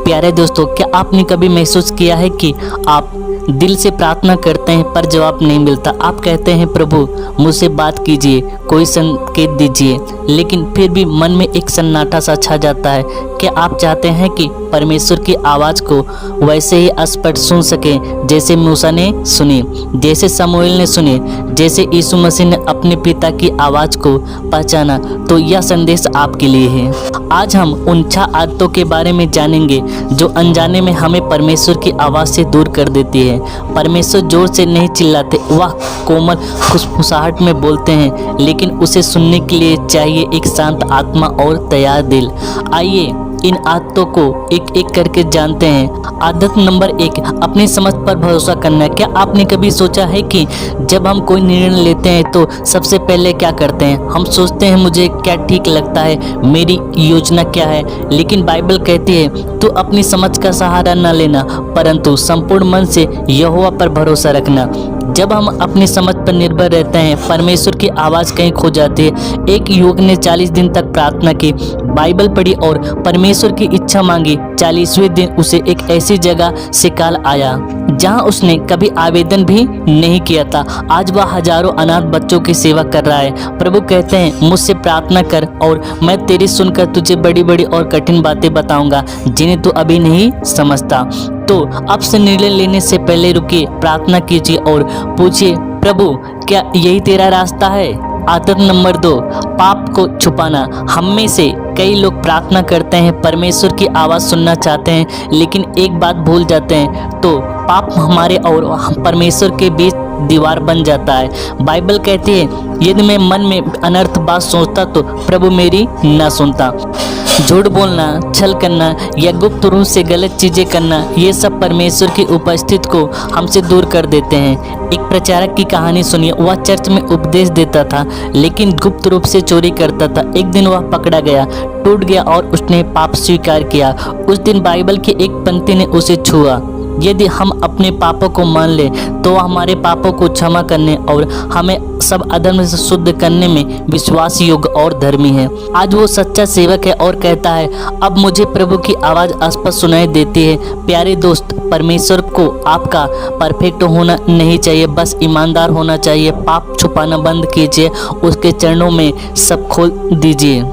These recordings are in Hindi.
प्यारे दोस्तों, क्या आपने कभी महसूस किया है कि आप दिल से प्रार्थना करते हैं पर जवाब नहीं मिलता। आप कहते हैं प्रभु मुझसे बात कीजिए, कोई संकेत दीजिए, लेकिन फिर भी मन में एक सन्नाटा सा छा जाता है। क्या आप चाहते हैं कि परमेश्वर की आवाज़ को वैसे ही स्पष्ट सुन सकें जैसे मूसा ने सुनी, जैसे शमूएल ने सुनी, जैसे यीशु मसीह ने अपने पिता की आवाज़ को पहचाना? तो यह संदेश आपके लिए है। आज हम उन 6 आदतों के बारे में जानेंगे जो अनजाने में हमें परमेश्वर की आवाज़ से दूर कर देती है। परमेश्वर जोर से नहीं चिल्लाते, वह कोमल खुशफुसाहट में बोलते हैं, लेकिन उसे सुनने के लिए चाहिए एक शांत आत्मा और तैयार दिल। आइए इन आदतों को एक एक करके जानते हैं। आदत नंबर 1, अपनी समझ पर भरोसा करना। क्या आपने कभी सोचा है कि जब हम कोई निर्णय लेते हैं तो सबसे पहले क्या करते हैं? हम सोचते हैं मुझे क्या ठीक लगता है, मेरी योजना क्या है। लेकिन बाइबल कहती है तू अपनी समझ का सहारा न लेना, परंतु संपूर्ण मन से यहोवा पर भरोसा रखना। जब हम अपनी समझ पर निर्भर रहते हैं, परमेश्वर की आवाज़ कहीं खो जाती है। एक युवक ने 40 दिन तक प्रार्थना की, बाइबल पढ़ी और परमेश्वर की इच्छा मांगी। 40वें दिन उसे एक ऐसी जगह से कॉल आया जहां उसने कभी आवेदन भी नहीं किया था। आज वह हजारों अनाथ बच्चों की सेवा कर रहा है। प्रभु कहते हैं मुझसे प्रार्थना कर और मैं तेरी सुनकर तुझे बड़ी बड़ी और कठिन बातें बताऊंगा जिन्हें तू अभी नहीं समझता। तो अब से निर्णय लेने से पहले रुकिए, प्रार्थना कीजिए और पूछिए प्रभु क्या यही तेरा रास्ता है? आदत नंबर 2, पाप को छुपाना। हम में से कई लोग प्रार्थना करते हैं, परमेश्वर की आवाज़ सुनना चाहते हैं, लेकिन एक बात भूल जाते हैं, तो पाप हमारे और परमेश्वर के बीच दीवार बन जाता है। बाइबल कहती है यदि मैं मन में अनर्थ बात सोचता तो प्रभु मेरी न सुनता। झूठ बोलना, छल करना या गुप्त रूप से गलत चीज़ें करना, ये सब परमेश्वर की उपस्थिति को हमसे दूर कर देते हैं। एक प्रचारक की कहानी सुनिए। वह चर्च में उपदेश देता था, लेकिन गुप्त रूप से चोरी करता था। एक दिन वह पकड़ा गया, टूट गया और उसने पाप स्वीकार किया। उस दिन बाइबल की एक पंक्ति ने उसे छुआ। यदि हम अपने पापों को मान लें तो हमारे पापों को क्षमा करने और हमें सब अधर्म से शुद्ध करने में विश्वास योग्य और धर्मी है। आज वो सच्चा सेवक है और कहता है अब मुझे प्रभु की आवाज़ स्पष्ट सुनाई देती है। प्यारे दोस्त, परमेश्वर को आपका परफेक्ट होना नहीं चाहिए, बस ईमानदार होना चाहिए। पाप छुपाना बंद कीजिए, उसके चरणों में सब खोल दीजिए।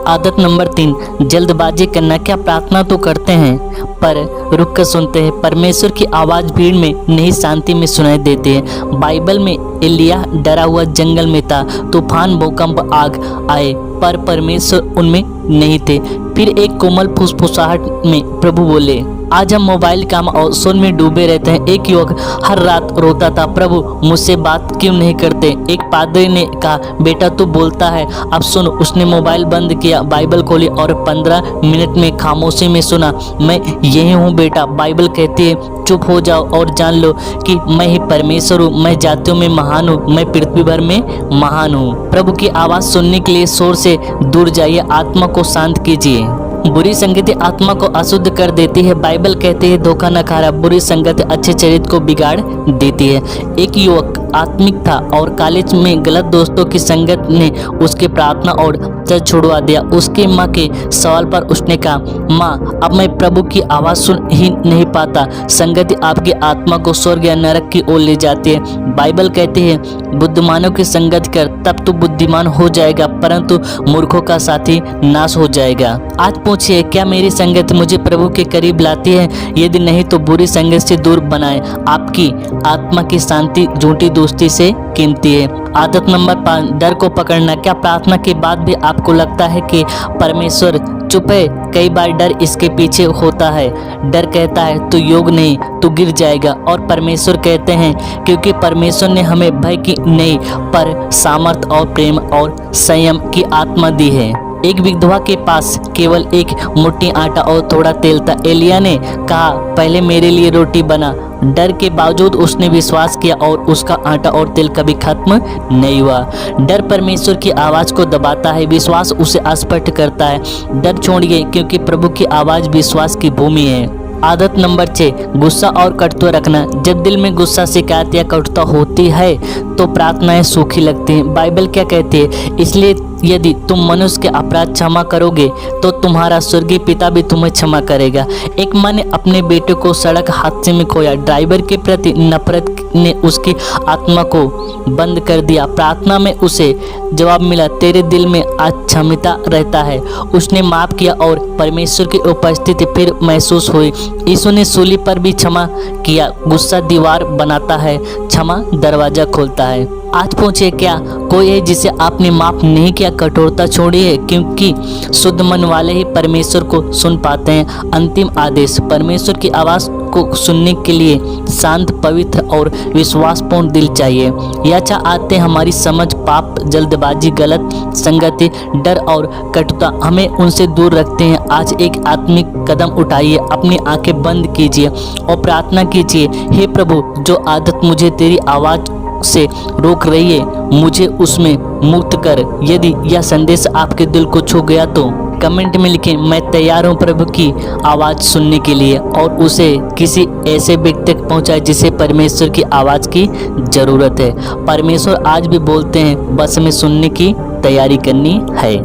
आदत नंबर 3, जल्दबाजी करना। क्या प्रार्थना तो करते हैं पर रुक कर सुनते हैं? परमेश्वर की आवाज़ भीड़ में नहीं शांति में सुनाई देती है। बाइबल में एलिया डरा हुआ जंगल में था, तूफान, भूकंप, आग आए पर परमेश्वर उनमें नहीं थे। फिर एक कोमल फुसफुसाहट में प्रभु बोले। आज हम मोबाइल काम और सोच में डूबे रहते हैं। एक युवक हर रात रोता था, प्रभु मुझसे बात क्यों नहीं करते? एक पादरी ने कहा बेटा तू बोलता है, अब सुन। उसने मोबाइल बंद किया, बाइबल खोली और 15 मिनट में खामोशी में सुना, मैं यही हूँ बेटा। बाइबल कहती है चुप हो जाओ और जान लो कि मैं ही परमेश्वर हूँ। मैं जातियों में महान हूँ, मैं पृथ्वी भर में महान हूँ। प्रभु की आवाज़ सुनने के लिए शोर से दूर जाइए, आत्मा को शांत कीजिए। बुरी संगति आत्मा को अशुद्ध कर देती है। बाइबल कहती है धोखा न खा रहा, बुरी संगति अच्छे चरित्र को बिगाड़ देती है। एक युवक आत्मिक था और कॉलेज में गलत दोस्तों की संगत ने उसकी प्रार्थना और चर्च छुड़वा दिया। उसकी माँ के सवाल पर उसने कहा माँ अब मैं प्रभु की आवाज़ सुन ही नहीं पाता। संगति आपकी आत्मा को स्वर्ग या नरक की ओर ले जाती है। बाइबल कहती है बुद्धिमानों की संगत कर, तब तो बुद्धिमान हो जाएगा, परंतु मूर्खों का साथी नाश हो जाएगा। आज पूछिए क्या मेरी संगत मुझे प्रभु के करीब लाती है? यदि नहीं तो बुरी संगत से दूर बनाए। आपकी आत्मा की शांति झूठी दोस्ती से कीमती है। आदत नंबर 5, डर को पकड़ना। क्या प्रार्थना के बाद भी आपको लगता है कि परमेश्वर चुप है? कई बार डर इसके पीछे होता है। डर कहता है तू योग नहीं, तू गिर जाएगा, और परमेश्वर कहते हैं क्योंकि परमेश्वर ने हमें भय की नहीं पर सामर्थ और प्रेम और संयम की आत्मा दी है। एक विधवा के पास केवल एक मुट्ठी आटा और थोड़ा तेल था। एलिया ने कहा पहले मेरे लिए रोटी बना। डर के बावजूद उसने विश्वास किया और उसका आटा और तेल कभी खत्म नहीं हुआ। डर परमेश्वर की आवाज़ को दबाता है, विश्वास उसे स्पष्ट करता है। डर छोड़िए क्योंकि प्रभु की आवाज़ विश्वास की भूमि है। आदत नंबर 6, गुस्सा और कटुता रखना। जब दिल में गुस्सा, शिकायत या कटुता होती है तो प्रार्थनाएं सूखी लगती हैं। बाइबल क्या कहती है? इसलिए यदि तुम मनुष्य के अपराध क्षमा करोगे तो तुम्हारा स्वर्गीय पिता भी तुम्हें क्षमा करेगा। एक माँ ने अपने बेटे को सड़क हादसे में खोया। ड्राइवर के प्रति नफरत ने उसकी आत्मा को बंद कर दिया। प्रार्थना में उसे जवाब मिला, तेरे दिल में अक्षमता रहता है। उसने माफ किया और परमेश्वर की उपस्थिति फिर महसूस हुई। यीशु ने सूली पर भी क्षमा किया। गुस्सा दीवार बनाता है, क्षमा दरवाजा खोलता है। आज पूछे, क्या कोई है जिसे आपने माफ नहीं किया? कठोरता छोड़िए, क्योंकि शुद्ध मन वाले ही परमेश्वर को सुन पाते हैं। अंतिम आदेश, परमेश्वर की आवाज़ को सुनने के लिए शांत, पवित्र और विश्वासपूर्ण दिल चाहिए। याचा आते हमारी समझ, पाप, जल्दबाजी, गलत संगति, डर और कटुता हमें उनसे दूर रखते हैं। आज एक आत्मिक कदम उठाइए, अपनी आंखें बंद कीजिए और प्रार्थना कीजिए, हे प्रभु, जो आदत मुझे तेरी आवाज़ से रोक रही है, मुझे उसमें मुक्त कर। यदि यह संदेश आपके दिल को छू गया तो कमेंट में लिखें, मैं तैयार हूँ प्रभु की आवाज़ सुनने के लिए, और उसे किसी ऐसे व्यक्ति तक पहुँचाए जिसे परमेश्वर की आवाज़ की ज़रूरत है। परमेश्वर आज भी बोलते हैं, बस हमें सुनने की तैयारी करनी है।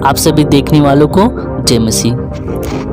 आप सभी देखने वालों को जय मसीह।